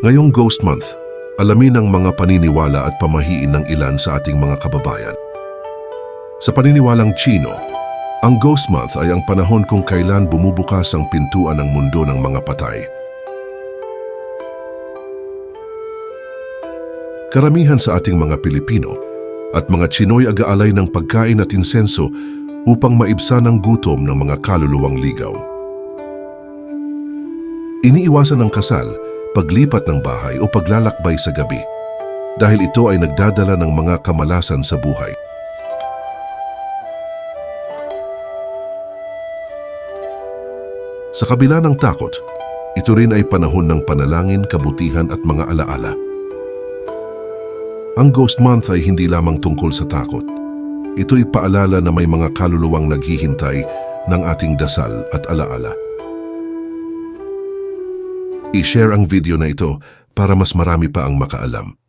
Ngayong Ghost Month, alamin ang mga paniniwala at pamahiin ng ilan sa ating mga kababayan. Sa paniniwalang Tsino, ang Ghost Month ay ang panahon kung kailan bumubukas ang pintuan ng mundo ng mga patay. Karamihan sa ating mga Pilipino at mga Tsino'yag-aalay ng pagkain at insenso upang maibsan ang gutom ng mga kaluluwang ligaw. Iniiwasan ang kasal, paglipat ng bahay o paglalakbay sa gabi dahil ito ay nagdadala ng mga kamalasan sa buhay. Sa kabila ng takot, ito rin ay panahon ng panalangin, kabutihan at mga alaala. Ang Ghost Month ay hindi lamang tungkol sa takot. Ito'y paalala na may mga kaluluwang naghihintay ng ating dasal at alaala. I-share ang video na ito para mas marami pa ang makaalam.